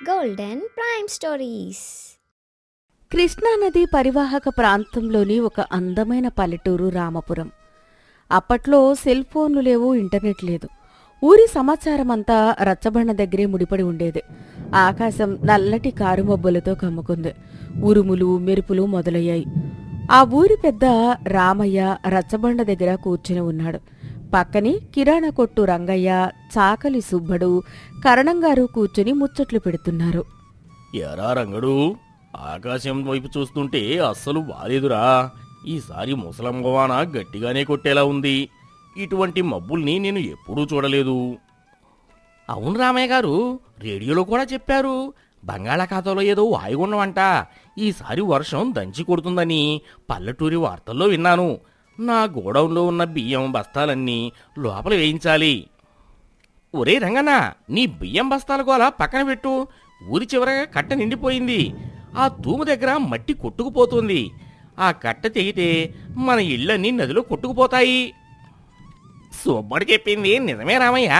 Golden prime stories. కృష్ణానది పరివాహక ప్రాంతంలోని ఒక అందమైన పల్లెటూరు రామపురం. అప్పట్లో సెల్ ఫోన్లు లేవు, ఇంటర్నెట్ లేదు. ఊరి సమాచారమంతా రచ్చబండ దగ్గరే ముడిపడి ఉండేది. ఆకాశం నల్లటి కారుమబ్బులతో కమ్ముకుంది. ఉరుములు మెరుపులు మొదలయ్యాయి. ఆ ఊరి పెద్ద రామయ్య రచ్చబండ దగ్గర కూర్చుని ఉన్నాడు. పక్కనే కిరాణా కొట్టు రంగయ్య, చాకలి సుబ్బడు, కరణంగారు కూర్చుని ముచ్చట్లు పెడుతున్నారు. ఎరా రంగడు, ఆకాశం వైపు చూస్తుంటే అస్సలు బాలేదురా. ఈసారి ముసలంగవాన గట్టిగానే కొట్టేలా ఉంది. ఇటువంటి మబ్బుల్ని నేను ఎప్పుడూ చూడలేదు. అవును రామయ్య గారు, రేడియోలో కూడా చెప్పారు. బంగాళాఖాతంలో ఏదో వాయుగుండమంట. ఈసారి వర్షం దంచి కొడుతుందని పల్లెటూరి వార్తల్లో విన్నాను. నా గోడౌన్లో ఉన్న బియ్యం బస్తాలన్నీ లోపల వేయించాలి. ఒరే రంగన్న, నీ బియ్యం బస్తాల గోల పక్కన పెట్టు. ఊరి చివరగా కట్ట నిండిపోయింది. ఆ తూము దగ్గర మట్టి కొట్టుకుపోతుంది. ఆ కట్ట తెగితే మన ఇళ్ళన్నీ నదిలో కొట్టుకుపోతాయి. సుబ్బడు చెప్పింది నిజమే రామయ్య.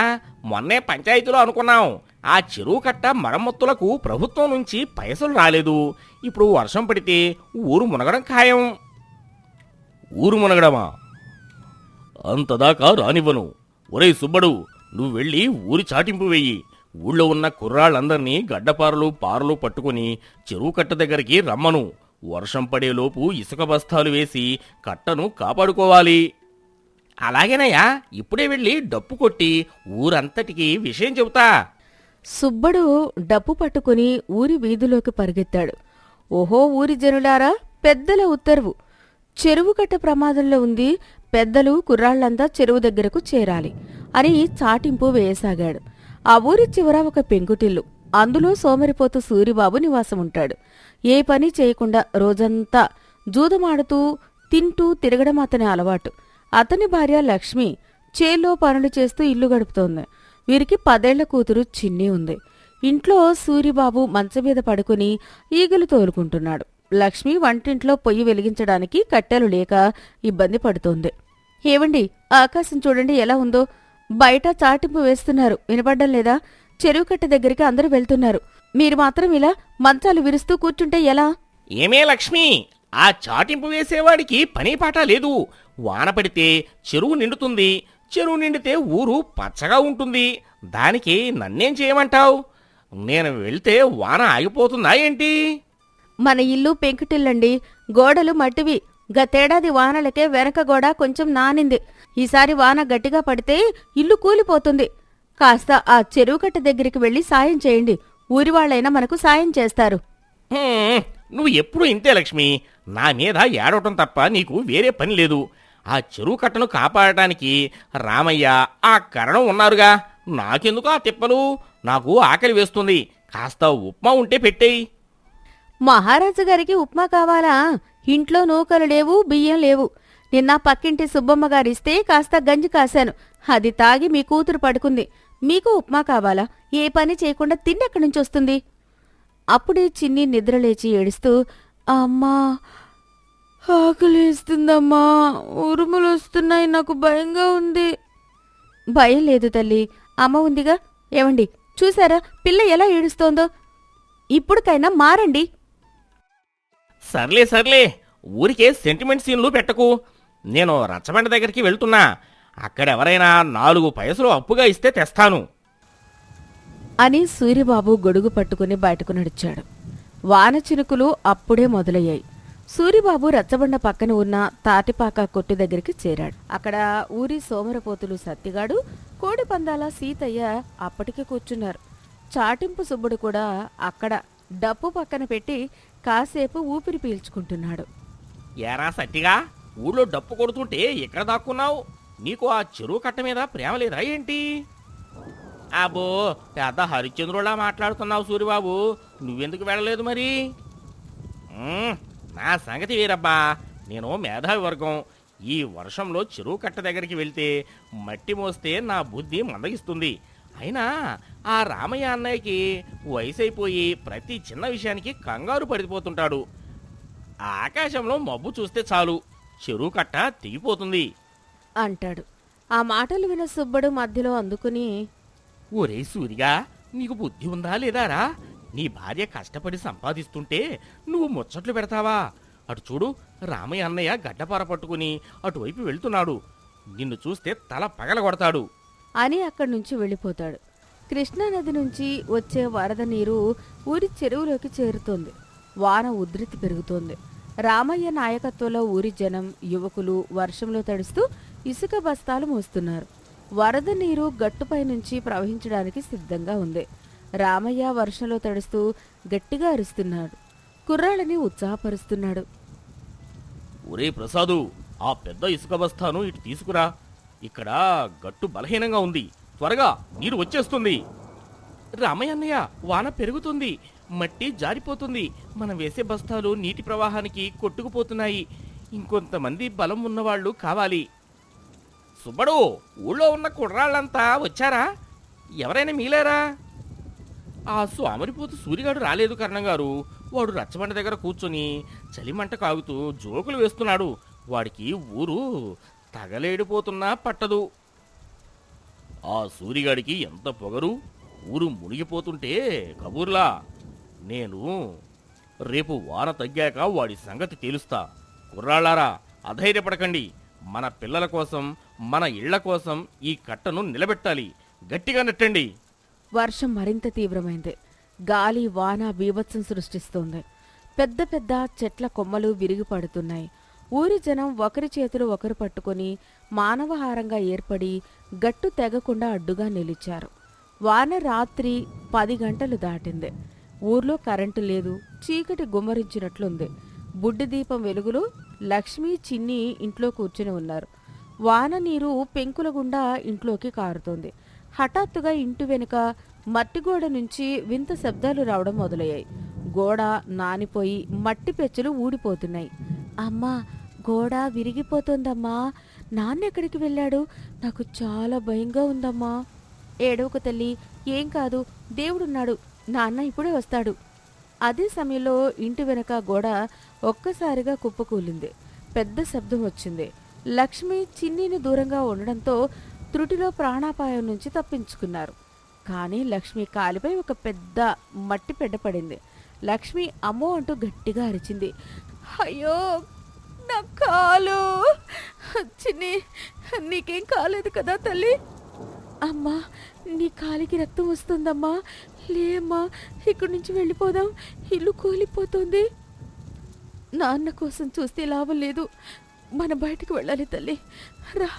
మొన్నే పంచాయతీలో అనుకున్నాం. ఆ చెరువు కట్ట మరమ్మతులకు ప్రభుత్వం నుంచి పైసలు రాలేదు. ఇప్పుడు వర్షం పడితే ఊరు మునగడం ఖాయం. ఊరు మునగడమా? అంతదాకా రానివ్వను. ఒరే సుబ్బడు, నువ్వు వెళ్ళి ఊరి చాటింపు వెయ్యి. ఊళ్ళో ఉన్న కుర్రాళ్ళందర్నీ గడ్డపారలు పారలు పట్టుకుని చెరువు కట్ట దగ్గరికి రమ్మను. వర్షం పడేలోపు ఇసుక బస్తాలు వేసి కట్టను కాపాడుకోవాలి. అలాగేనయ్యా, ఇప్పుడే వెళ్ళి డప్పు కొట్టి ఊరంతటికి విషయం చెబుతా. సుబ్బడు డప్పు పట్టుకుని ఊరి వీధిలోకి పరిగెత్తాడు. ఓహో ఊరి జనులారా, పెద్దల ఉత్తర్వు. చెరువు కట్ట ప్రమాదంలో ఉంది. పెద్దలు కుర్రాళ్లంతా చెరువు దగ్గరకు చేరాలి అని చాటింపు వేయసాగాడు. ఆ ఊరి చివర ఒక పెంకుటిల్లు. అందులో సోమరిపోతు సూరిబాబు నివాసముంటాడు. ఏ పని చేయకుండా రోజంతా జూదమాడుతూ తింటూ తిరగడం అతని అలవాటు. అతని భార్య లక్ష్మి చేల్లో పనులు చేస్తూ ఇల్లు గడుపుతోంది. వీరికి 10 ఏళ్ల కూతురు చిన్ని ఉంది. ఇంట్లో సూరిబాబు మంచం మీద పడుకుని ఈగలు తోలుకుంటున్నాడు. లక్ష్మి వంటింట్లో పొయ్యి వెలిగించడానికి కట్టెలు లేక ఇబ్బంది పడుతోంది. ఏవండి, ఆకాశం చూడండి ఎలా ఉందో. బయట చాటింపు వేస్తున్నారు, వినపడ్డం లేదా? చెరువు కట్ట దగ్గరికి అందరూ వెళ్తున్నారు. మీరు మాత్రం ఇలా మంచాలు విరుస్తూ కూర్చుంటే ఎలా? ఏమే లక్ష్మి, ఆ చాటింపు వేసేవాడికి పని పాట లేదు. వాన పడితే చెరువు నిండుతుంది. చెరువు నిండితే ఊరు పచ్చగా ఉంటుంది. దానికి నన్నేం చేయమంటావు? నేను వెళ్తే వాన ఆగిపోతుందా ఏంటి? మన ఇల్లు పెంకుటిల్లండి, గోడలు మట్టివి. గతేడాది వానలకే వెనక గోడ కొంచెం నానింది. ఈసారి వాన గట్టిగా పడితే ఇల్లు కూలిపోతుంది. కాస్త ఆ చెరువు కట్ట దగ్గరికి వెళ్లి సాయం చేయండి. ఊరివాళ్లైనా మనకు సాయం చేస్తారు. నువ్వు ఎప్పుడు ఇంతే లక్ష్మి. నా మీద ఏడవటం తప్ప నీకు వేరే పని లేదు. ఆ చెరువు కట్టను కాపాడటానికి రామయ్య, ఆ కరణం ఉన్నారుగా. నాకెందుకు ఆ తిప్పలు? నాకు ఆకలి వేస్తుంది. కాస్త ఉప్మా ఉంటే పెట్టేయి. మహారాజు గారికి ఉప్మా కావాలా? ఇంట్లో నూకలు లేవు, బియ్యం లేవు. నిన్న పక్కింటి సుబ్బమ్మ గారిస్తే కాస్త గంజి కాశాను. అది తాగి మీ కూతురు పడుకుంది. మీకు ఉప్మా కావాలా? ఏ పని చేయకుండా తిండెక్కడి నుంచి వస్తుంది? అప్పుడే చిన్ని నిద్రలేచి ఏడుస్తూ, అమ్మా ఆకలిస్తుందమ్మా, ఉరుములు వస్తున్నాయి, నాకు భయంగా ఉంది. భయం లేదు తల్లి, అమ్మ ఉందిగా. ఏమండి, చూసారా పిల్ల ఎలా ఏడుస్తోందో? ఇప్పుడుకైనా మారండి. సర్లే సర్లే, ఊరికే సెంటిమెంట్ సీన్లు పెట్టకు. నేను రచ్చబండ దగ్గరికి వెళ్తున్నా. అక్కడెవరైనా 4 పైసలు అప్పుగా ఇస్తే తెస్తాను అని సూరిబాబు గొడుగు పట్టుకుని బయటకు నడిచాడు. వాన చినుకులు అప్పుడే మొదలయ్యాయి. సూరిబాబు రచ్చబండ పక్కన ఉన్న తాటిపాక కొట్టు దగ్గరికి చేరాడు. అక్కడ ఊరి సోమరపోతులు సత్తిగాడు, కోడిపందాల సీతయ్య అప్పటికే కూర్చున్నారు. చాటింపు సుబ్బుడు కూడా అక్కడ డప్పు పక్కన పెట్టి కాసేపు ఊపిరి పీల్చుకుంటున్నాడు. ఏరా సత్తిగా, ఊళ్ళో డప్పు కొడుతుంటే ఎక్కడ దాక్కున్నావు? నీకు ఆ చెరువు కట్ట మీద ప్రేమ లేదా ఏంటి? అబ్బో, పెద్ద హరిశ్చంద్రులా మాట్లాడుతున్నావు సూరిబాబు. నువ్వెందుకు వెళ్ళలేదు మరి? నా సంగతి వేరబ్బా. నేను మేధావి వర్గం. ఈ వర్షంలో చెరువు కట్ట దగ్గరికి వెళ్తే మట్టి మోస్తే నా బుద్ధి మందగిస్తుంది. అయినా ఆ రామయ్య అన్నయ్యకి వయసు అయిపోయి ప్రతి చిన్న విషయానికి కంగారు పడిపోతుంటాడు. ఆకాశంలో మబ్బు చూస్తే చాలు, చెరువు కట్ట తెగిపోతుంది అంటాడు. ఆ మాటలు విన్న సుబ్బడు మధ్యలో అందుకుని, ఒరే సూరిగా, నీకు బుద్ధి ఉందా లేదారా? నీ భార్య కష్టపడి సంపాదిస్తుంటే నువ్వు ముచ్చట్లు పెడతావా? అటు చూడు, రామయ్య అన్నయ్య గడ్డపార పట్టుకుని అటువైపు వెళ్తున్నాడు. నిన్ను చూస్తే తల పగలగొడతాడు అని అక్కడి నుంచి వెళ్ళిపోతాడు. కృష్ణానది నుంచి వచ్చే వరద నీరు ఊరి చెరువులోకి చేరుతోంది. వాన ఉధృతి పెరుగుతోంది. రామయ్య నాయకత్వంలో ఊరి జనం, యువకులు వర్షంలో తడుస్తూ ఇసుక బస్తాలు మోస్తున్నారు. వరద నీరు గట్టుపై నుంచి ప్రవహించడానికి సిద్ధంగా ఉంది. రామయ్య వర్షంలో తడుస్తూ గట్టిగా అరుస్తున్నాడు. కుర్రాళ్ళని ఉత్సాహపరుస్తున్నాడు. ఒరే ప్రసాదు, ఆ పెద్ద ఇసుక బస్తాను ఇటు తీసుకురా. ఇక్కడ గట్టు బలహీనంగా ఉంది. త్వరగా, నీరు వచ్చేస్తుంది. రామయ్య అన్నయ్య, వాన పెరుగుతుంది, మట్టి జారిపోతుంది. మనం వేసే బస్తాలు నీటి ప్రవాహానికి కొట్టుకుపోతున్నాయి. ఇంకొంతమంది బలం ఉన్నవాళ్లు కావాలి. సుబ్బడు, ఊళ్ళో ఉన్న కుర్రాళ్ళంతా వచ్చారా? ఎవరైనా మీలేరా? ఆ సోమరిపోతు సూరిగాడు రాలేదు కర్ణంగారు. వాడు రచ్చబండ దగ్గర కూర్చొని చలిమంట కాగుతూ జోకులు వేస్తున్నాడు. వాడికి ఊరు తగలేడిపోతున్నా పట్టదు. ఆ సూరిగాడికి ఎంత పొగరు! ఊరు మునిగిపోతుంటే కబూర్లా. నేను రేపు వాన తగ్గాక వాడి సంగతి తేలుస్తా. కుర్రాళ్ళారా, అధైర్యపడకండి. మన పిల్లల కోసం, మన ఇళ్ల కోసం ఈ కట్టను నిలబెట్టాలి. గట్టిగా నెట్టండి. వర్షం మరింత తీవ్రమైంది. గాలి, వాన బీభత్సం సృష్టిస్తోంది. పెద్ద పెద్ద చెట్ల కొమ్మలు విరిగి పడుతున్నాయి. ఊరి జనం ఒకరి చేతులు ఒకరు పట్టుకొని మానవహారంగా ఏర్పడి గట్టు తెగకుండా అడ్డుగా నిలిచారు. వాన రాత్రి 10 గంటలు దాటింది. ఊర్లో కరెంటు లేదు. చీకటి గుమ్మరించినట్లుంది. బుడ్డి దీపం వెలుగులో లక్ష్మి, చిన్ని ఇంట్లో కూర్చుని ఉన్నారు. వాన నీరు పెంకుల గుండా ఇంట్లోకి కారుతోంది. హఠాత్తుగా ఇంటి వెనుక మట్టిగోడ నుంచి వింత శబ్దాలు రావడం మొదలయ్యాయి. గోడ నానిపోయి మట్టి పెచ్చులు ఊడిపోతున్నాయి. అమ్మా, గోడ విరిగిపోతోందమ్మా. నాన్నెక్కడికి వెళ్ళాడు? నాకు చాలా భయంగా ఉందమ్మా. ఏడవకు తల్లి, ఏం కాదు, దేవుడున్నాడు. నాన్న ఇప్పుడే వస్తాడు. అదే సమయంలో ఇంటి వెనక గోడ ఒక్కసారిగా కుప్పకూలింది. పెద్ద శబ్దం వచ్చింది. లక్ష్మి, చిన్నీని దూరంగా ఉండడంతో త్రుటిలో ప్రాణాపాయం నుంచి తప్పించుకున్నారు. కానీ లక్ష్మి కాలిపై ఒక పెద్ద మట్టి పెడ్డ పడింది. లక్ష్మి అమ్మో అంటూ గట్టిగా అరిచింది. అయ్యో, నా కాలు! చిన్ని, నీకేం కాలేదు కదా తల్లి? అమ్మా, నీ కాలికి రక్తం వస్తుందమ్మా. లేమ్మా, ఇక్కడి నుంచి వెళ్ళిపోదాం. ఇల్లు కూలిపోతుంది. నాన్న కోసం చూస్తే లాభం లేదు. మన బయటికి వెళ్ళాలి తల్లి. రా,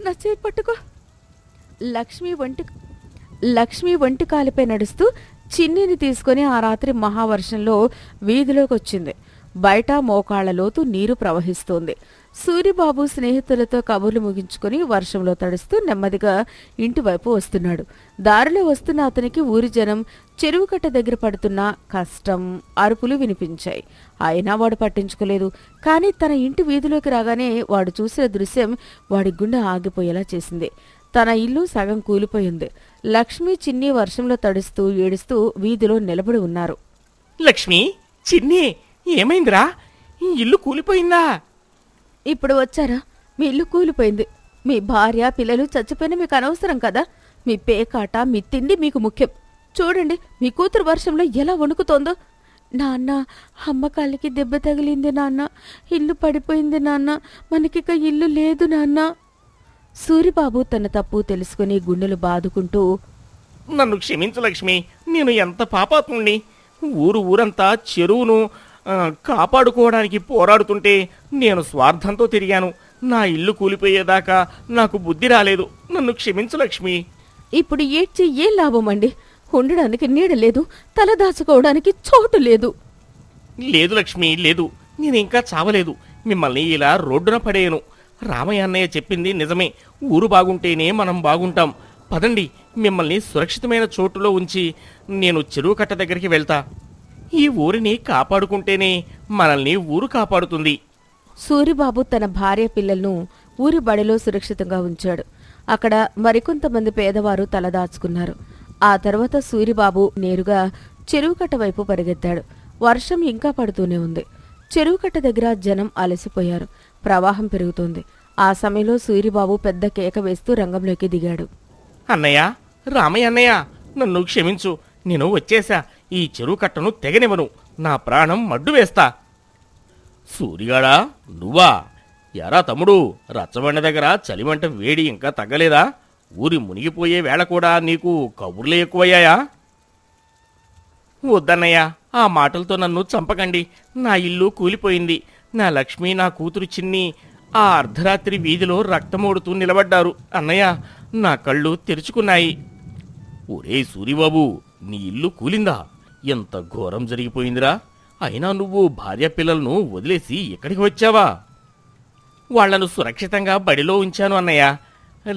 నా చేయి పట్టుకో. లక్ష్మి ఒంటి కాలిపై నడుస్తూ చిన్నిని తీసుకుని ఆ రాత్రి మహావర్షంలో వీధిలోకి వచ్చింది. బయట మోకాళ్ల లోతు నీరు ప్రవహిస్తోంది. సూరిబాబు స్నేహితులతో కబుర్లు ముగించుకుని వర్షంలో తడుస్తూ నెమ్మదిగా ఇంటివైపు వస్తున్నాడు. దారిలో వస్తున్న అతనికి ఊరి జనం చెరువు కట్ట దగ్గర పడుతున్న కష్టం, అరుపులు వినిపించాయి. అయినా వాడు పట్టించుకోలేదు. కానీ తన ఇంటి వీధిలోకి రాగానే వాడు చూసిన దృశ్యం వాడి గుండె ఆగిపోయేలా చేసింది. తన ఇల్లు సగం కూలిపోయింది. లక్ష్మి, చిన్ని వర్షంలో తడుస్తూ ఏడుస్తూ వీధిలో నిలబడి ఉన్నారు. లక్ష్మి, చిన్ని, ఏమైందిరా? ఈ ఇల్లు కూలిపోయిందా? ఇప్పుడు వచ్చారా? మీ ఇల్లు కూలిపోయింది. మీ భార్య, పిల్లలు చచ్చిపోయిన మీకు అనవసరం కదా. మీ పేకాట, మీ తిండి మీకు ముఖ్యం. చూడండి, మీ కూతురు వర్షంలో ఎలా వణుకుతోందో. నాన్న, అమ్మ కాళ్ళకి దెబ్బ తగిలింది నాన్న. ఇల్లు పడిపోయింది నాన్న. మనకిక ఇల్లు లేదు నాన్న. సూరిబాబు తన తప్పు తెలుసుకుని గుండెలు బాదుకుంటూ, నన్ను క్షమించు లక్ష్మి, నేను ఎంత పాపాత్ముణ్ణి. ఊరంతా చెరువును కాపాడుకోవడానికి పోరాడుతుంటే నేను స్వార్థంతో తిరిగాను. నా ఇల్లు కూలిపోయేదాకా నాకు బుద్ధి రాలేదు. నన్ను క్షమించు లక్ష్మి. ఇప్పుడు ఏడ్చి ఏం లాభం అండి? ఉండడానికి నీడ లేదు, తల దాచుకోవడానికి చోటు లేదు. లేదు లక్ష్మి, లేదు. నేనింకా చావలేదు. మిమ్మల్ని ఇలా రోడ్డున పడేయను. రామయ్య అన్నయ్య చెప్పింది నిజమే. ఊరు బాగుంటేనే మనం బాగుంటాం. పదండి, మిమ్మల్ని సురక్షితమైన చోటులో ఉంచి నేను చెరువు కట్ట దగ్గరికి వెళ్తా. ఈ ఊరిని కాపాడుకుంటేనే మనల్ని ఊరు కాపాడుతుంది. సూరిబాబు తన భార్య, పిల్లలను ఊరి బడిలో సురక్షితంగా ఉంచాడు. అక్కడ మరికొంతమంది పేదవారు తలదాచుకున్నారు. ఆ తర్వాత సూరిబాబు నేరుగా చెరువుకట్ట వైపు పరిగెత్తాడు. వర్షం ఇంకా పడుతూనే ఉంది. చెరువుకట్ట దగ్గర జనం అలసిపోయారు. ప్రవాహం పెరుగుతోంది. ఆ సమయంలో సూరిబాబు పెద్ద కేక వేస్తూ రంగంలోకి దిగాడు. అన్నయ్య, రామయ్య అన్నయ్య, నన్ను క్షమించు. నేను వచ్చేశా. ఈ చెరువు కట్టను తెగనివ్వను. నా ప్రాణం మడ్డు వేస్తా. సూరిగాడా, నువ్వా? యారా తమ్ముడు, రచ్చబండ దగ్గర చలిమంట వేడి ఇంకా తగ్గలేదా? ఊరి మునిగిపోయే వేళ కూడా నీకు కబుర్లే ఎక్కువయ్యాయా? వద్దన్నయ్య, ఆ మాటలతో నన్ను చంపకండి. నా ఇల్లు కూలిపోయింది. నా లక్ష్మి, నా కూతురు చిన్ని ఆ అర్ధరాత్రి వీధిలో రక్తమోడుతూ నిలబడ్డారు. అన్నయ్య, నా కళ్ళు తెరుచుకున్నాయి. ఒరే సూరిబాబు, నీ ఇల్లు కూలిందా? ఎంత ఘోరం జరిగిపోయిందిరా! అయినా నువ్వు భార్య పిల్లలను వదిలేసి ఇక్కడికి వచ్చావా? వాళ్లను సురక్షితంగా బడిలో ఉంచాను అన్నయ్య.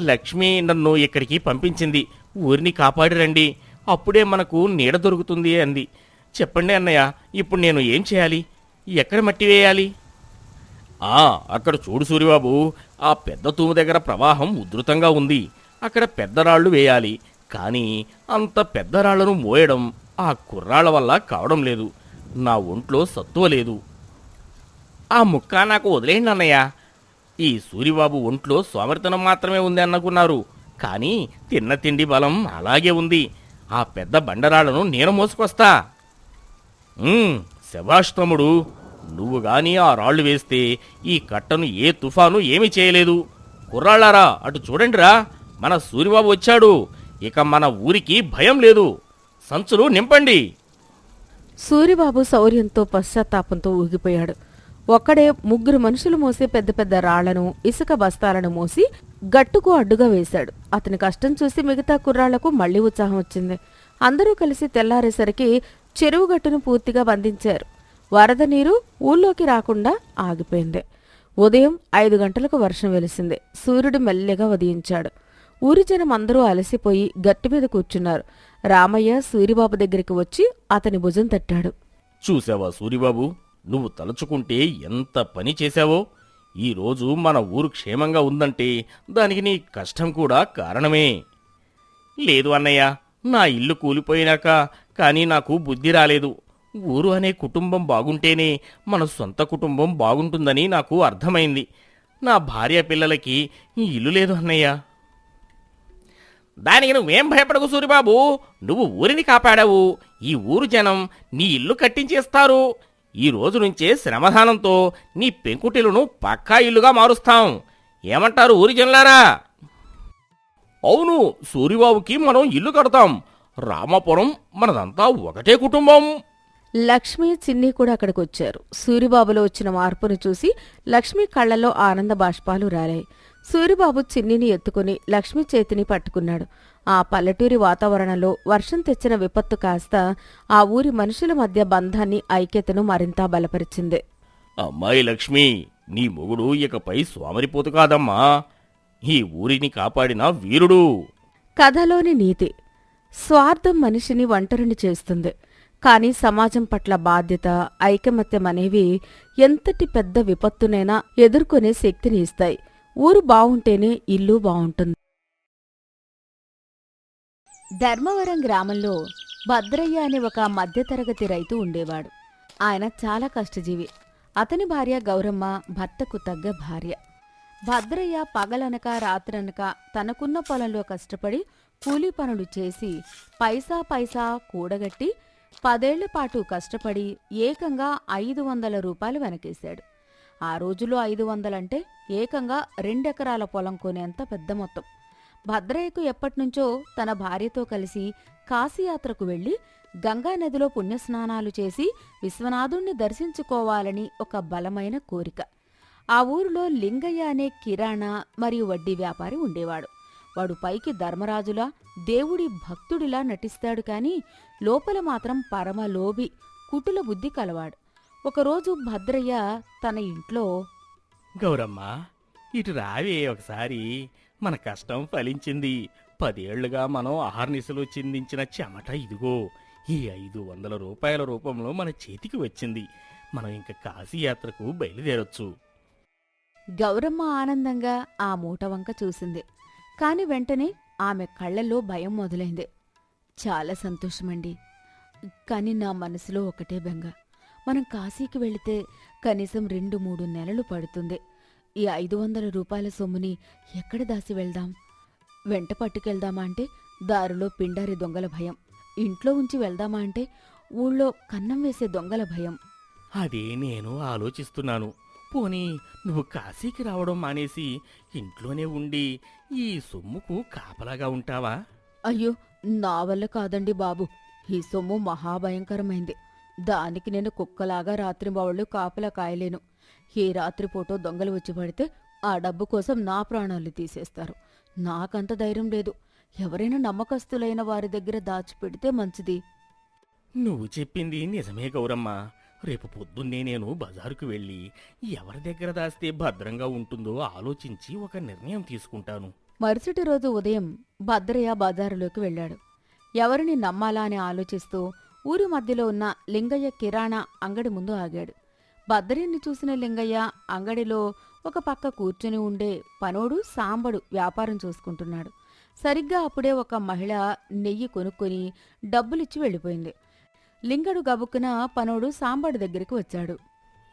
లక్ష్మి నన్ను ఇక్కడికి పంపించింది. ఊరిని కాపాడి రండి, అప్పుడే మనకు నీడ దొరుకుతుంది అంది. చెప్పండి అన్నయ్య, ఇప్పుడు నేను ఏం చేయాలి? ఎక్కడ మట్టి వేయాలి? అక్కడ చూడు సూరిబాబు, ఆ పెద్ద తూము దగ్గర ప్రవాహం ఉధృతంగా ఉంది. అక్కడ పెద్ద రాళ్లు వేయాలి. కానీ అంత పెద్ద రాళ్లను మోయడం ఆ కుర్రాళ్ల వల్ల కావడం లేదు. నా ఒంట్లో సత్తువ లేదు. ఆ ముక్క నాకు వదిలేయండి అన్నయ్య. ఈ సూరిబాబు ఒంట్లో సోమరితనం మాత్రమే ఉంది అనుకున్నారు, కానీ తిన్న తిండి బలం అలాగే ఉంది. ఆ పెద్ద బండరాళ్లను నేను మోసుకొస్తా. శభాష్ తమ్ముడు, నువ్వు గాని ఆ రాళ్లు వేస్తే ఈ కట్టను ఏ తుఫాను ఏమీ చేయలేదు. కుర్రాళ్ళారా, అటు చూడండిరా, మన సూరిబాబు వచ్చాడు. ఇక మన ఊరికి భయం లేదు. సంచులు నింపండి. సూరిబాబు శౌర్యంతో పశ్చాత్తాపంతో ఊగిపోయాడు. ఒక్కడే 3 మనుషులు మోసే పెద్ద పెద్ద రాళ్లను, ఇసుక బస్తాలను మోసి గట్టుకు అడ్డుగా వేశాడు. అతని కష్టం చూసి మిగతా కుర్రాళ్లకు మళ్లీ ఉత్సాహం వచ్చింది. అందరూ కలిసి తెల్లారేసరికి చెరువు గట్టును పూర్తిగా బంధించారు. వరద నీరు ఊళ్ళోకి రాకుండా ఆగిపోయింది. ఉదయం 5 గంటలకు వర్షం వెలిసింది. సూర్యుడు మెల్లిగా ఉదయించాడు. ఊరి జనం అందరూ అలసిపోయి గట్టిమీద కూర్చున్నారు. రామయ్య సూరిబాబు దగ్గరికి వచ్చి అతని భుజం తట్టాడు. చూసావా సూరిబాబు, నువ్వు తలుచుకుంటే ఎంత పని చేశావో. ఈరోజు మన ఊరు క్షేమంగా ఉందంటే దానికి నీ కష్టం కూడా కారణమే. లేదు అన్నయ్య, నా ఇల్లు కూలిపోయినాక కానీ నాకు బుద్ధి రాలేదు. ఊరు అనే కుటుంబం బాగుంటేనే మన సొంత కుటుంబం బాగుంటుందని నాకు అర్థమైంది. నా భార్య పిల్లలకి ఈ ఇల్లు లేదు అన్నయ్య. దానికి నువ్వేం భయపడకు సూరిబాబు, నువ్వు ఊరిని కాపాడావు. ఈ ఊరు జనం నీ ఇల్లు కట్టించేస్తారు. ఈ రోజు నుంచే శ్రమదానంతో నీ పెంకుటిల్లును పక్కా ఇల్లుగా మారుస్తాం. ఏమంటారు ఊరి జనులారా? అవును, సూరిబాబుకి మనం ఇల్లు కడతాం. రామాపురం మనదంతా ఒకటే కుటుంబం. లక్ష్మి, చిన్ని కూడా అక్కడికొచ్చారు. సూరిబాబులో వచ్చిన మార్పును చూసి లక్ష్మి కళ్లలో ఆనంద బాష్పాలు రాలాయి. సూరిబాబు చిన్నిని ఎత్తుకుని లక్ష్మి చేతిని పట్టుకున్నాడు. ఆ పల్లెటూరి వాతావరణంలో వర్షం తెచ్చిన విపత్తు కాస్త ఆ ఊరి మనుషుల మధ్య బంధాన్ని, ఐక్యతను మరింత బలపరిచింది. అమ్మాయి లక్ష్మి, నీ మొగుడు ఇకపై సోమరిపోతు కాదమ్మా. ఈ ఊరిని కాపాడిన వీరుడు. కథలోని నీతి: స్వార్థం మనిషిని ఒంటరిని చేస్తుంది, కాని సమాజం పట్ల బాధ్యత, ఐకమత్యం అనేవి ఎంతటి పెద్ద విపత్తునైనా ఎదుర్కొనే శక్తిని ఇస్తాయి. ఊరు బావుంటేనే ఇల్లు బావుంటుంది. ధర్మవరం గ్రామంలో భద్రయ్య అనే ఒక మధ్యతరగతి రైతు ఉండేవాడు. ఆయన చాలా కష్టజీవి. అతని భార్య గౌరమ్మ భర్తకు తగ్గ భార్య. భద్రయ్య పగలనక రాత్రనక తనకున్న పొలంలో కష్టపడి కూలీ పనులు చేసి పైసా పైసా కూడగట్టి 10 ఏళ్లపాటు కష్టపడి ఏకంగా 500 రూపాయలు వెనకేశాడు. ఆ రోజుల్లో 500 అంటే ఏకంగా 2 ఎకరాల పొలం కొనేంత పెద్ద మొత్తం. భద్రయ్యకు ఎప్పటినుంచో తన భార్యతో కలిసి కాశీయాత్రకు వెళ్లి గంగానదిలో పుణ్యస్నానాలు చేసి విశ్వనాథుణ్ణి దర్శించుకోవాలని ఒక బలమైన కోరిక. ఆ ఊరిలో లింగయ్య అనే కిరాణా మరియు వడ్డీ వ్యాపారి ఉండేవాడు. వాడు పైకి ధర్మరాజులా, దేవుడి భక్తుడిలా నటిస్తాడు కాని లోపల మాత్రం పరమలోభి, కుటుల బుద్ధి కలవాడు. ఒకరోజు భద్రయ్య తన ఇంట్లో, గౌరమ్మ, ఇటు రావే ఒకసారి. మన కష్టం ఫలించింది. 10 ఏళ్లుగా మనం ఆహార్నిశలు చిందించిన చెమట ఇదిగో ఈ 500 రూపాయల రూపంలో మన చేతికి వచ్చింది. మనం ఇంక కాశీయాత్రకు బయలుదేరొచ్చు. గౌరమ్మ ఆనందంగా ఆ మూట వంక చూసింది. కాని వెంటనే ఆమె కళ్లలో భయం మొదలైంది. చాలా సంతోషమండి, కాని నా మనసులో ఒకటే బెంగ. మనం కాశీకి వెళితే కనీసం 2-3 నెలలు పడుతుంది. ఈ 500 రూపాయల సొమ్ముని ఎక్కడ దాసి వెళ్దాం? వెంట పట్టుకెళ్దామా అంటే దారిలో పిండారి దొంగల భయం. ఇంట్లో ఉంచి వెళ్దామా అంటే ఊళ్ళో కన్నం వేసే దొంగల భయం. అదే నేను ఆలోచిస్తున్నాను. పోనీ నువ్వు కాశీకి రావడం మానేసి ఇంట్లోనే ఉండి ఈ సొమ్ముకు కాపలాగా ఉంటావా? అయ్యో, నా వల్ల కాదండి బాబు. ఈ సొమ్ము మహాభయంకరమైంది. దానికి నేను కుక్కలాగా రాత్రింబవళ్ళు కాపలా కాయలేను. ఏ రాత్రిపూటో దొంగలు వచ్చి పడితే ఆ డబ్బు కోసం నా ప్రాణాలు తీసేస్తారు. నాకంత ధైర్యం లేదు. ఎవరైనా నమ్మకస్తులైన వారి దగ్గర దాచిపెడితే మంచిది. నువ్వు చెప్పింది నిజమే గౌరమ్మ. రేపు పొద్దున్నే నేను బజారుకు వెళ్ళి ఎవరి దగ్గర దాస్తే భద్రంగా ఉంటుందో ఆలోచించి ఒక నిర్ణయం తీసుకుంటాను. మరుసటి రోజు ఉదయం భద్రయ్య బజారులోకి వెళ్ళాడు. ఎవరిని నమ్మాలా అని ఆలోచిస్తూ ఊరి మధ్యలో ఉన్న లింగయ్య కిరాణా అంగడి ముందు ఆగాడు. భద్రయ్యని చూసిన లింగయ్య అంగడిలో ఒక పక్క కూర్చుని ఉండే పనోడు సాంబడు వ్యాపారం చూసుకుంటున్నాడు. సరిగ్గా అప్పుడే ఒక మహిళ నెయ్యి కొనుక్కొని డబ్బులిచ్చి వెళ్ళిపోయింది. లింగడు గబుక్కున పనోడు సాంబడు దగ్గరికి వచ్చాడు.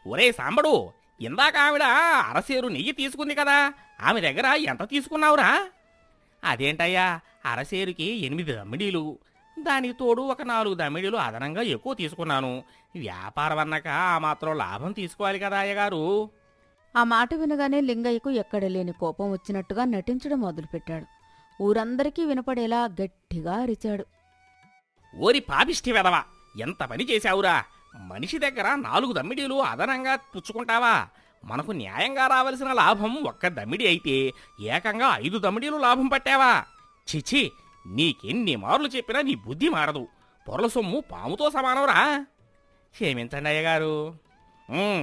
ఒరే సాంబడు, ఇందాక ఆవిడ అరసేరు నెయ్యి తీసుకుంది కదా, ఆమె దగ్గర ఎంత తీసుకున్నావురా? అదేంటయ్యా, అరసేరుకి 8 దమ్మిడీలు, దానికి తోడు ఒక 4 దమ్మిడీలు అదనంగా ఎక్కువ తీసుకున్నాను. వ్యాపారం అన్నాక ఆ మాత్రం లాభం తీసుకోవాలి కదా అయ్యగారు. ఆ మాట వినగానే లింగయ్యకు ఎక్కడలేని కోపం వచ్చినట్టుగా నటించడం మొదలుపెట్టాడు. ఊరందరికీ వినపడేలా గట్టిగా అరిచాడు. ఓరి పాపిష్టి వెదవా, ఎంత పని చేశావురా! మనిషి దగ్గర 4 దమ్మిడీలు అదనంగా పుచ్చుకుంటావా? మనకు న్యాయంగా రావలసిన లాభం 1 దమ్మిడి అయితే ఏకంగా 5 దమ్మిడీలు లాభం పట్టావా? చిచి, నీకెన్ని మార్లు చెప్పినా నీ బుద్ధి మారదు. పొరల సొమ్ము పాముతో సమానంరా. క్షమించండి అయ్యగారు.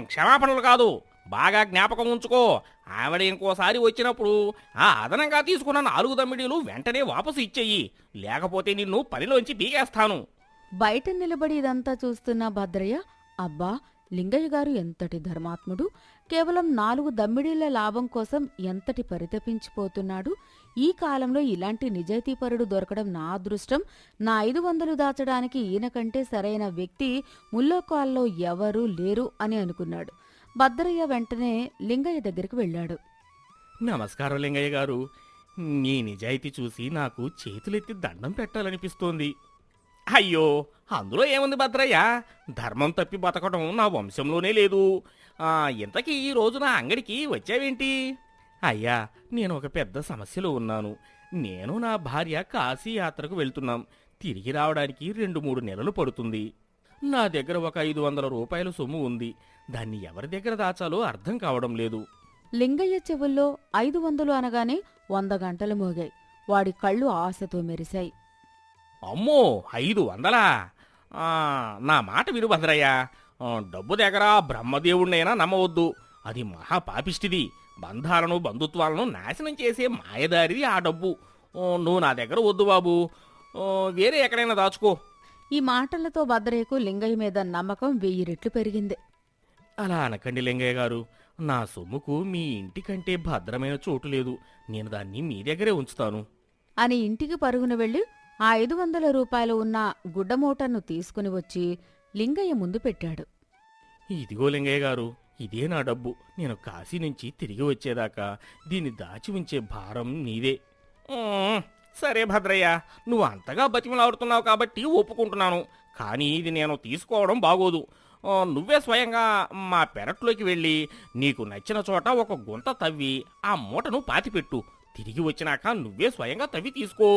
క్షమాపణలు కాదు, బాగా జ్ఞాపకం ఉంచుకో. ఆవిడ ఇంకోసారి వచ్చినప్పుడు ఆ అదనంగా తీసుకున్న 4 దమ్మిడీలు వెంటనే వాపసు ఇచ్చేయి, లేకపోతే నిన్ను పనిలోంచి పీకేస్తాను. బయట నిలబడి ఇదంతా చూస్తున్న భద్రయ్య, అబ్బా, లింగయ్య గారు ఎంతటి ధర్మాత్ముడు! కేవలం 4 దమ్మిడీల లాభం కోసం ఎంతటి పరితపించిపోతున్నాడు! ఈ కాలంలో ఇలాంటి నిజాయితీపరుడు దొరకడం నా అదృష్టం. నా 500 దాచడానికి ఈయన కంటే సరైన వ్యక్తి ముల్లోకాల్లో ఎవరూ లేరు అని అనుకున్నాడు. భద్రయ్య వెంటనే లింగయ్య దగ్గరికి వెళ్ళాడు. నమస్కారం లింగయ్య గారు. నీ నిజాయితీ చూసి నాకు చేతులెత్తి దండం పెట్టాలనిపిస్తోంది. అయ్యో, అందులో ఏముంది భద్రయ్య, ధర్మం తప్పి బతకడం నా వంశంలోనే లేదు. ఇంతకీ ఈ రోజు నా అంగడికి వచ్చావేంటి? అయ్యా, నేను ఒక పెద్ద సమస్యలో ఉన్నాను. నేను నా భార్య కాశీ యాత్రకు వెళ్తున్నాం. తిరిగి రావడానికి 2-3 నెలలు పడుతుంది. నా దగ్గర ఒక 500 రూపాయల సొమ్ము ఉంది. దాన్ని ఎవరి దగ్గర దాచాలో అర్థం కావడం లేదు. లింగయ్య చెవుల్లో 500 అనగానే 100 గంటలు మోగాయి. వాడి కళ్ళు ఆశతో మెరిశాయి. అమ్మో, 500? నా మాట విను భద్రయ్య. డబ్బు దగ్గర బ్రహ్మదేవుణ్ణైనా నమ్మవద్దు. అది మహాపాపిష్టిది. బంధాలను బంధుత్వాలను నాశనం చేసే మాయదారిది ఆ డబ్బు. నువ్వు నా దగ్గర వద్దు బాబు, వేరే ఎక్కడైనా దాచుకో. ఈ మాటలతో భద్రయ్యకు లింగయ్య మీద నమ్మకం 1000 రెట్లు పెరిగింది. అలా అనకండి లింగయ్య గారు. నా సొమ్ముకు మీ ఇంటికంటే భద్రమైన చోటు లేదు. నేను దాన్ని మీ దగ్గరే ఉంచుతాను అని ఇంటికి పరుగున వెళ్లి ఆ 500 రూపాయలు ఉన్న గుడ్డమూటను తీసుకుని వచ్చి లింగయ్య ముందు పెట్టాడు. ఇదిగో లింగయ్య గారు, ఇదే నా డబ్బు. నేను కాశీ నుంచి తిరిగి వచ్చేదాకా దీన్ని దాచి ఉంచే భారం నీదే. సరే భద్రయ్య, నువ్వు అంతగా బతిమలాడుతున్నావు కాబట్టి ఒప్పుకుంటున్నాను. కానీ ఇది నేను తీసుకోవడం బాగోదు. నువ్వే స్వయంగా మా పెరట్లోకి వెళ్ళి నీకు నచ్చిన చోట ఒక గుంత తవ్వి ఆ మూటను పాతిపెట్టు. తిరిగి వచ్చినాక నువ్వే స్వయంగా తవ్వి తీసుకో.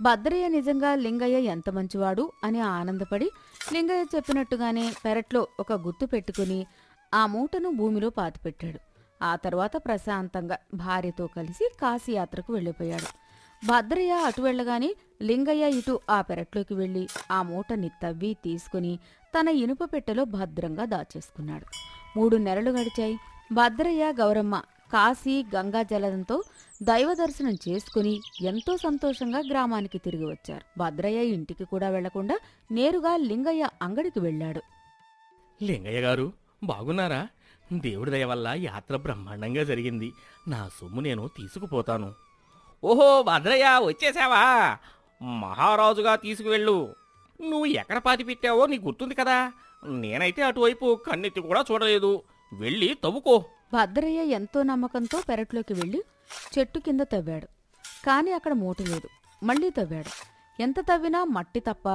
భద్రయ్య నిజంగా లింగయ్య ఎంత మంచివాడు అని ఆనందపడి లింగయ్య చెప్పినట్టుగానే పెరట్లో ఒక గుర్తు పెట్టుకుని ఆ మూటను భూమిలో పాతిపెట్టాడు. ఆ తర్వాత ప్రశాంతంగా భార్యతో కలిసి కాశీయాత్రకు వెళ్ళిపోయాడు. భద్రయ్య అటు వెళ్ళగాని లింగయ్య ఇటు ఆ పెరట్లోకి వెళ్లి ఆ మూటని తవ్వి తీసుకుని తన ఇనుప పెట్టెలో భద్రంగా దాచేసుకున్నాడు. 3 నెలలు గడిచాయి. భద్రయ్య గౌరమ్మ కాశీ గంగా జలంతో దైవ దర్శనం చేసుకుని ఎంతో సంతోషంగా గ్రామానికి తిరిగి వచ్చారు. భద్రయ్య ఇంటికి కూడా వెళ్లకుండా నేరుగా లింగయ్య అంగడికి వెళ్ళాడు. లింగయ్య గారు, బాగున్నారా? దేవుడి దయ వల్ల యాత్ర బ్రహ్మాండంగా జరిగింది. నా సొమ్ము నేను తీసుకుపోతాను. ఓహో భద్రయ్య, వచ్చేసావా? మహారాజుగా తీసుకువెళ్ళు. నువ్వు ఎక్కడ పాతి పెట్టావో నీకు గుర్తుంది కదా. నేనైతే అటువైపు కన్నెత్తి కూడా చూడలేదు. వెళ్ళి తవ్వుకో. భద్రయ్య ఎంతో నమ్మకంతో పెరట్లోకి వెళ్లి చెట్టు కింద తవ్వాడు. కాని అక్కడ మూట లేదు. మళ్లీ తవ్వాడు. ఎంత తవ్వినా మట్టి తప్ప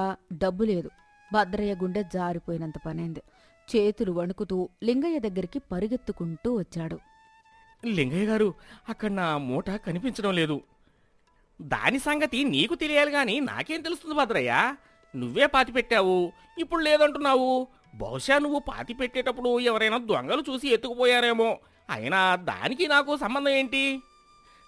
డబ్బు లేదు. భద్రయ్య గుండె జారిపోయినంత పనైంది. చేతులు వణుకుతూ లింగయ్య దగ్గరికి పరుగెత్తుకుంటూ వచ్చాడు. లింగయ్య గారు, అక్కడ నా మూట కనిపించడం లేదు. దాని సంగతి నీకు తెలియాలి గాని నాకేం తెలుస్తుంది భద్రయ్య? నువ్వే పాతి పెట్టావు, ఇప్పుడు లేదంటున్నావు. బహుశా నువ్వు పాతి పెట్టేటప్పుడు ఎవరైనా దొంగలు చూసి ఎత్తుకుపోయారేమో. అయినా దానికి నాకు సంబంధం ఏంటి?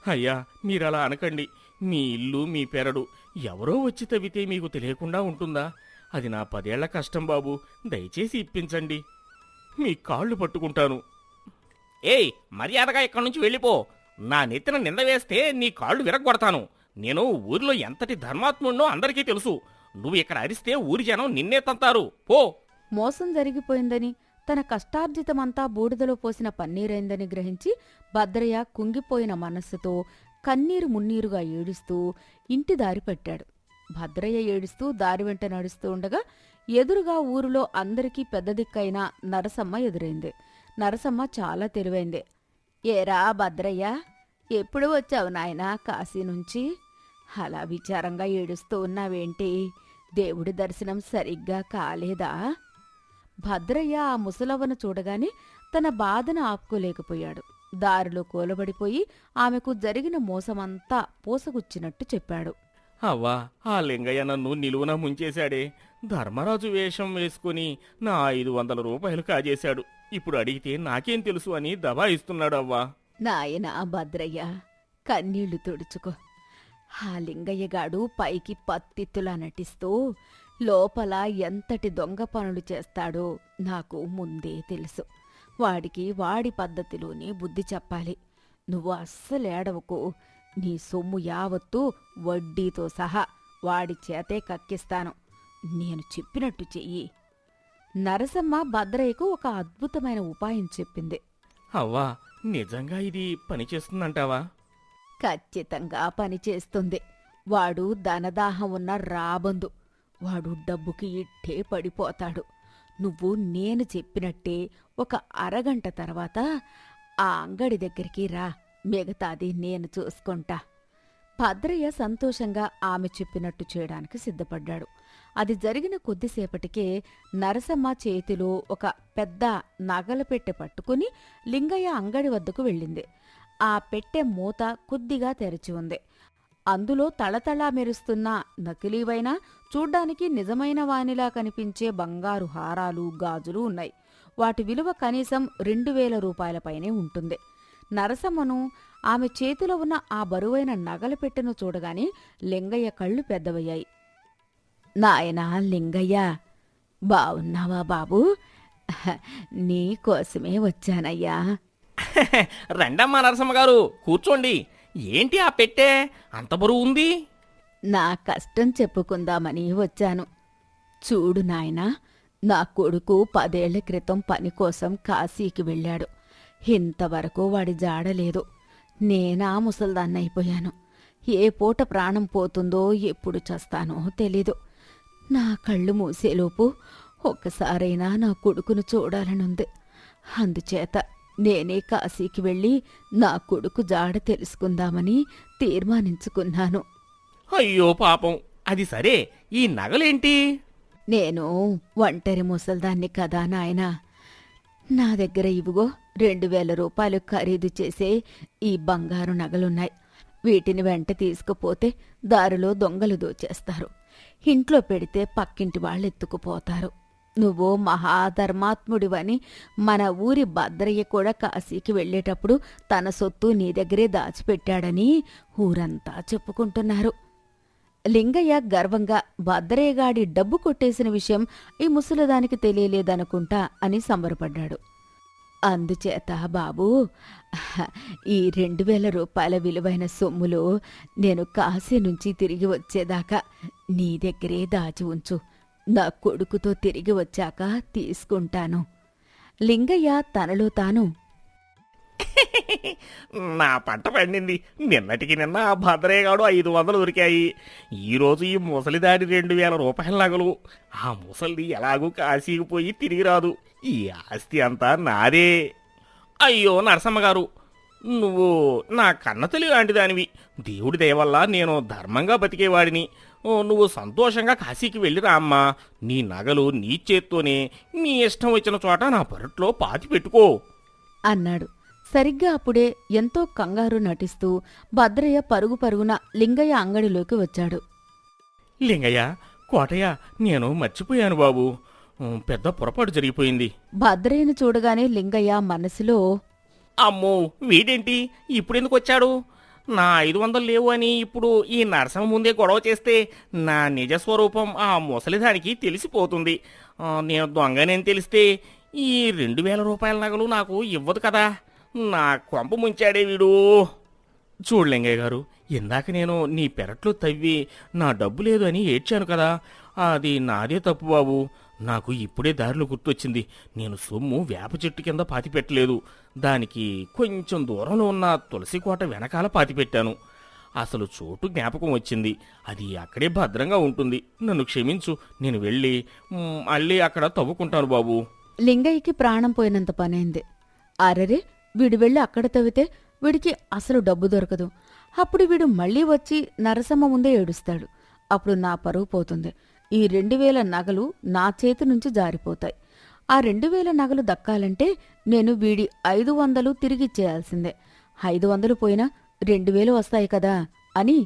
అయ్యా, మీరలా అనకండి. మీ ఇల్లు, మీ పెరడు ఎవరో వచ్చి తవ్వితే మీకు తెలియకుండా ఉంటుందా? అది నా 10 ఏళ్ల కష్టం బాబు. దయచేసి ఇప్పించండి, మీ కాళ్ళు పట్టుకుంటాను. ఏయ్, మర్యాదగా ఇక్కడి నుంచి వెళ్ళిపో. నా నెత్తిన నింద వేస్తే నీ కాళ్ళు విరగ్గొడతాను. నేను ఊరిలో ఎంతటి ధర్మాత్ముడినో అందరికీ తెలుసు. నువ్వు ఇక్కడ అరిస్తే ఊరి జనం నిన్నే తంతారు. పో. మోసం జరిగిపోయిందని, తన కష్టార్జితమంతా బూడిదలో పోసిన పన్నీరైందని గ్రహించి భద్రయ్య కుంగిపోయిన మనస్సుతో కన్నీరు మున్నీరుగా ఏడుస్తూ ఇంటి దారి పట్టాడు. భద్రయ్య ఏడుస్తూ దారి వెంట నడుస్తూ ఉండగా ఎదురుగా ఊరిలో అందరికీ పెద్ద దిక్కైన నరసమ్మ ఎదురైంది. నరసమ్మ చాలా తెలివైంది. ఏరా భద్రయ్య, ఎప్పుడు వచ్చావు నాయనా కాశీ నుంచి? అలా విచారంగా ఏడుస్తూ ఉన్నావేంటి? దేవుడి దర్శనం సరిగ్గా కాలేదా? భద్రయ్య ఆ ముసలవ్వను చూడగానే తన బాధను ఆపుకోలేకపోయాడు. దారిలో కూలబడిపోయి ఆమెకు జరిగిన మోసమంతా పూసగుచ్చినట్టు చెప్పాడు. అవ్వా, ఆ లింగయ్య నన్ను నిలువున ముంచేశాడే. ధర్మరాజు వేషం వేసుకుని నా 500 రూపాయలు కాజేశాడు. ఇప్పుడు అడిగితే నాకేం తెలుసు అని దబాయిస్తున్నాడు అవ్వా. నాయనా భద్రయ్య, కన్నీళ్లు తుడుచుకో. ఆ లింగయ్యగాడు పైకి పత్తిత్తులా నటిస్తూ లోపల ఎంతటి దొంగ పనులు చేస్తాడో నాకు ముందే తెలుసు. వాడికి వాడి పద్ధతిలోనే బుద్ధి చెప్పాలి. నువ్వు అస్సలేడవకు. నీ సొమ్ము యావత్తూ వడ్డీతో సహా వాడి చేతే కక్కిస్తాను. నేను చెప్పినట్టు చెయ్యి. నరసమ్మ భద్రయ్యకు ఒక అద్భుతమైన ఉపాయం చెప్పింది. అవ్వా, నిజంగా ఇది పనిచేస్తుందంటావా? ఖచ్చితంగా పనిచేస్తుంది. వాడు ధనదాహం ఉన్న రాబందు. వాడు డబ్బుకి ఇట్టే పడిపోతాడు. నువ్వు నేను చెప్పినట్టే ఒక అరగంట తర్వాత ఆ అంగడి దగ్గరికి రా. మిగతాది నేను చూసుకుంటా. భద్రయ్య సంతోషంగా ఆమె చెప్పినట్టు చేయడానికి సిద్ధపడ్డాడు. అది జరిగిన కొద్దిసేపటికే నరసమ్మ చేతిలో ఒక పెద్ద నగల పెట్టె పట్టుకుని లింగయ్య అంగడి వద్దకు వెళ్ళింది. ఆ పెట్టె మూత కొద్దిగా తెరిచి ఉంది. అందులో తళతళా మెరుస్తున్న నకిలీవైన, చూడ్డానికి నిజమైన వానిలా కనిపించే బంగారు హారాలు, గాజులు ఉన్నాయి. వాటి విలువ కనీసం 2000 రూపాయలపైనే ఉంటుంది. నరసమ్మను ఆమె చేతిలో ఉన్న ఆ బరువైన నగల పెట్టెను చూడగానే లింగయ్య కళ్ళు పెద్దవయ్యాయి. నాయనా లింగయ్య, బావున్నావా బాబూ? నీకోసమే వచ్చానయ్యా. రండమ్మా నరసమ్మ గారు, కూర్చోండి. ఏంటి ఆ పెట్టే అంత బరువు ఉంది? నా కష్టం చెప్పుకుందామని వచ్చాను. చూడు నాయనా, నా కొడుకు 10 ఏళ్ల క్రితం పని కోసం కాశీకి వెళ్ళాడు. ఇంతవరకు వాడి జాడలేదు. నేనా ముసల్దాన్నైపోయాను. ఏ పూట ప్రాణం పోతుందో, ఎప్పుడు చస్తానో తెలీదు. నా కళ్ళు మూసేలోపు ఒక్కసారైనా నా కొడుకును చూడాలనుంది. అందుచేత నేనే కాశీకి వెళ్ళి నా కొడుకు జాడ తెలుసుకుందామని తీర్మానించుకున్నాను. అయ్యో పాపం. అది సరే, ఈ నగలేంటి? నేను ఒంటరి ముసల్దాన్ని కదా నాయనా. నా దగ్గర ఇవిగో 2000 రూపాయలు ఖరీదు చేసే ఈ బంగారు నగలున్నాయి. వీటిని వెంట తీసుకుపోతే దారిలో దొంగలు దోచేస్తారు. ఇంట్లో పెడితే పక్కింటి వాళ్ళు ఎత్తుకుపోతారు. నువ్వు మహాధర్మాత్ముడివని మన ఊరి భద్రయ్య కూడా కాశీకి వెళ్ళేటప్పుడు తన సొత్తు నీ దగ్గరే దాచిపెట్టాడని ఊరంతా చెప్పుకుంటున్నారు. లింగయ్య గర్వంగా భద్రయ్యగాడి డబ్బు కొట్టేసిన విషయం ఈ ముసలిదానికి తెలియలేదనుకుంటా అని సంబరపడ్డాడు. అందుచేత బాబూ, ఈ 2000 రూపాయల విలువైన సొమ్ములు నేను కాశీ నుంచి తిరిగి వచ్చేదాకా నీ దగ్గరే దాచి ఉంచు. నా కొడుకుతో తిరిగి వచ్చాక తీసుకుంటాను. లింగయ్య తనలో తాను, నా పంట పండింది. నిన్నటికి నిన్న ఆ భద్రయ్యగాడు 500 దొరికాయి. ఈరోజు ఈ ముసలిదాడి 2000 రూపాయల నగలు. ఆ ముసలిది ఎలాగూ కాశీకి పోయి తిరిగి రాదు. ఈ ఆస్తి అంతా నాదే. అయ్యో నరసమ్మ గారు, నువ్వు నా కన్నతల్లి లాంటి దానివి. దేవుడి దయ వల్ల నేను ధర్మంగా బతికేవాడిని. నువ్వు సంతోషంగా కాశీకి వెళ్ళిరా అమ్మా. నీ నగలు నీ చేత్తోనే నీ ఇష్టం వచ్చిన చోట నా పెరట్లో పాతి పెట్టుకో అన్నాడు. సరిగ్గా అప్పుడే ఎంతో కంగారు నటిస్తూ భద్రయ్య పరుగు పరుగున లింగయ్య అంగడిలోకి వచ్చాడు. లింగయ్య, కోటయ్య, నేను మర్చిపోయాను బాబు. పెద్ద పొరపాటు జరిగిపోయింది. భద్రయ్యను చూడగానే లింగయ్య మనసులో, అమ్మో, వీడేంటి ఇప్పుడెందుకు వచ్చాడు? నా 500 లేవు అని ఇప్పుడు ఈ నరసమ్మ ముందే గొడవ చేస్తే నా నిజస్వరూపం ఆ ముసలిదానికి తెలిసిపోతుంది. నేను దొంగనేని తెలిస్తే ఈ 2000 రూపాయల నగలు నాకు ఇవ్వదు కదా. నా కొంప ముంచాడే వీడు. చూడు లింగయ్య గారు, ఇందాక నేను నీ పెరట్లో తవ్వి నా డబ్బు లేదు అని ఏడ్చాను కదా, అది నాదే తప్పు బాబు. నాకు ఇప్పుడే దారిలో గుర్తొచ్చింది. నేను సొమ్ము వేప చెట్టు కింద పాతిపెట్టలేదు, దానికి కొంచెం దూరంలో ఉన్న తులసి కోట వెనకాల పాతిపెట్టాను. అసలు చోటు జ్ఞాపకం వచ్చింది. అది అక్కడే భద్రంగా ఉంటుంది. నన్ను క్షమించు, నేను వెళ్ళి మళ్ళీ అక్కడ తవ్వుకుంటాను బాబు. లింగయ్యకి ప్రాణం పోయినంత పనైంది. అరెరే, వీడు వెళ్ళి అక్కడ తవ్వితే వీడికి అసలు డబ్బు దొరకదు. అప్పుడు వీడు మళ్ళీ వచ్చి నరసమ్మ ముందే ఏడుస్తాడు. అప్పుడు నా పరువు పోతుంది. ఈ 2000 నగలు నా చేతి నుంచి జారిపోతాయి. ఆ 2000 నగలు దక్కాలంటే నేను వీడి 500 తిరిగిచ్చేయాల్సిందే. 500 పోయినా 2000 వస్తాయి కదా అని.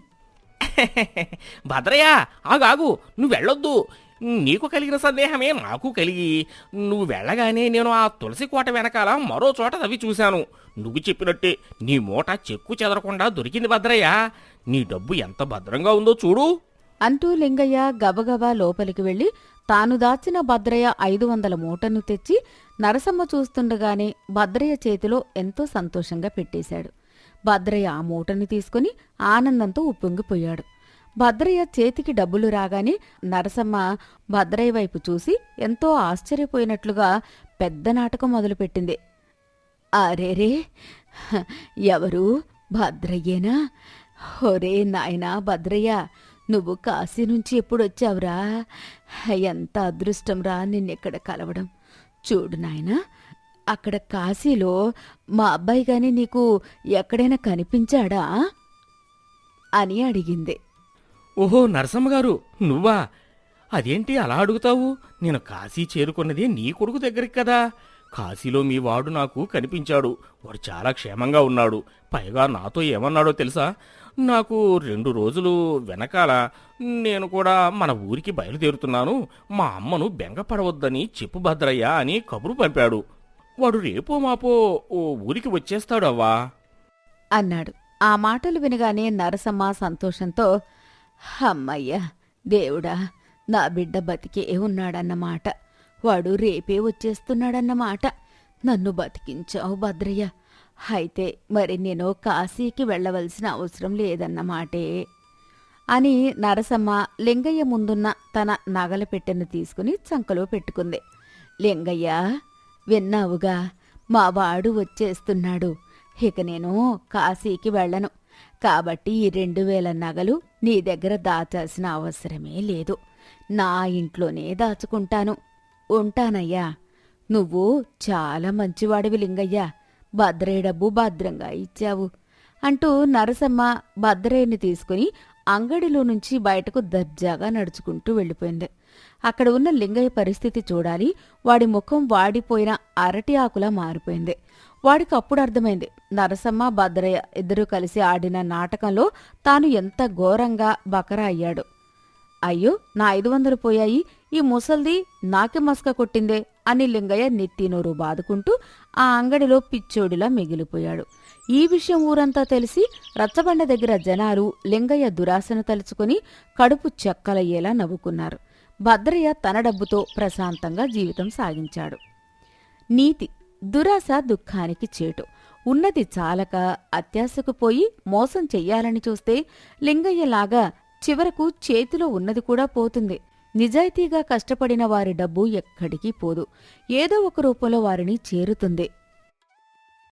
భద్రయ్య, ఆగాగు, నువ్వు వెళ్ళొద్దు. నీకు కలిగిన సందేహమే నాకు కలిగి, నువ్వు వెళ్ళగానే నేను ఆ తులసి కోట వెనకాల మరో చోట తవ్వి చూశాను. నువ్వు చెప్పినట్టే నీ మూట చెక్కు చెదరకుండా దొరికింది భద్రయ్య. నీ డబ్బు ఎంత భద్రంగా ఉందో చూడు అంటూ లింగయ్య గబగబా లోపలికి వెళ్లి తాను దాచిన భద్రయ్య 500 మూటను తెచ్చి నరసమ్మ చూస్తుండగానే భద్రయ్య చేతిలో ఎంతో సంతోషంగా పెట్టేశాడు. భద్రయ్య ఆ మూటను తీసుకుని ఆనందంతో ఉప్పొంగిపోయాడు. భద్రయ్య చేతికి డబ్బులు రాగానే నరసమ్మ భద్రయ్య వైపు చూసి ఎంతో ఆశ్చర్యపోయినట్లుగా పెద్ద నాటకం మొదలుపెట్టింది. అరేరే, ఎవరు? భద్రయ్యేనా? ఒరే నాయనా భద్రయ్య, నువ్వు కాశీ నుంచి ఎప్పుడొచ్చావురా? ఎంత అదృష్టంరా నిన్నెక్కడ కలవడం. చూడు నాయనా, అక్కడ కాశీలో మా అబ్బాయి గాని నీకు ఎక్కడైనా కనిపించాడా అని అడిగింది. ఓహో, నరసమ్మ గారు, నువ్వా? అదేంటి అలా అడుగుతావు? నేను కాశీ చేరుకున్నది నీ కొడుకు దగ్గరికి కదా. కాశీలో మీ వాడు నాకు కనిపించాడు. వాడు చాలా క్షేమంగా ఉన్నాడు. పైగా నాతో ఏమన్నాడో తెలుసా? నాకు 2 రోజులు వెనకాల నేను కూడా మన ఊరికి బయలుదేరుతున్నాను, మా అమ్మను బెంగపడవద్దని చెప్పు భద్రయ్య అని కబురు పంపాడు. వాడు రేపో మాపో ఓ ఊరికి వచ్చేస్తాడు అవ్వా అన్నాడు. ఆ మాటలు వినగానే నరసమ్మ సంతోషంతో, అమ్మయ్య దేవుడా, నా బిడ్డ బతికే ఉన్నాడన్నమాట. వాడు రేపే వచ్చేస్తున్నాడన్నమాట. నన్ను బతికించావు భద్రయ్య. అయితే మరి నేను కాశీకి వెళ్లవలసిన అవసరం లేదన్నమాటే అని నరసమ్మ లింగయ్య ముందున్న తన నగల పెట్టెను తీసుకుని చంకలో పెట్టుకుంది. లింగయ్య, విన్నావుగా, మా వాడు వచ్చేస్తున్నాడు. ఇక నేను కాశీకి వెళ్ళను. కాబట్టి ఈ 2000 నగలు నీ దగ్గర దాచాల్సిన అవసరమే లేదు. నా ఇంట్లోనే దాచుకుంటాను. ఉంటానయ్యా. నువ్వు చాలా మంచివాడివి లింగయ్య. భద్రయ్య డబ్బు భద్రంగా ఇచ్చావు అంటూ నరసమ్మ భద్రయ్యని తీసుకుని అంగడిలో నుంచి బయటకు దర్జాగా నడుచుకుంటూ వెళ్ళిపోయింది. అక్కడ ఉన్న లింగయ్య పరిస్థితి చూడాలి. వాడి ముఖం వాడిపోయిన అరటి ఆకులా మారిపోయింది. వాడికి అప్పుడు అర్థమైంది, నరసమ్మ భద్రయ్య ఇద్దరూ కలిసి ఆడిన నాటకంలో తాను ఎంత ఘోరంగా బకరా అయ్యాడు. అయ్యో, నా 500 పోయాయి, ఈ ముసల్ది నాకే మస్క కొట్టిందే అని లింగయ్య నెత్తినోరు బాదుకుంటూ ఆ అంగడిలో పిచ్చోడిలా మిగిలిపోయాడు. ఈ విషయం ఊరంతా తెలిసి రచ్చబండ దగ్గర జనాలు లింగయ్య దురాశను తలుచుకుని కడుపు చెక్కలయ్యేలా నవ్వుకున్నారు. భద్రయ్య తన డబ్బుతో ప్రశాంతంగా జీవితం సాగించాడు. నీతి: దురాశ దుఃఖానికి చేటు. ఉన్నది చాలక అత్యాశకు పోయి మోసం చెయ్యాలని చూస్తే లింగయ్యలాగా చివరకు చేతిలో ఉన్నది కూడా పోతుంది. నిజాయితీగా కష్టపడిన వారి డబ్బు ఎక్కడికి పోదు. ఏదో ఒక రూపంలో వారిని చేరుతుంది.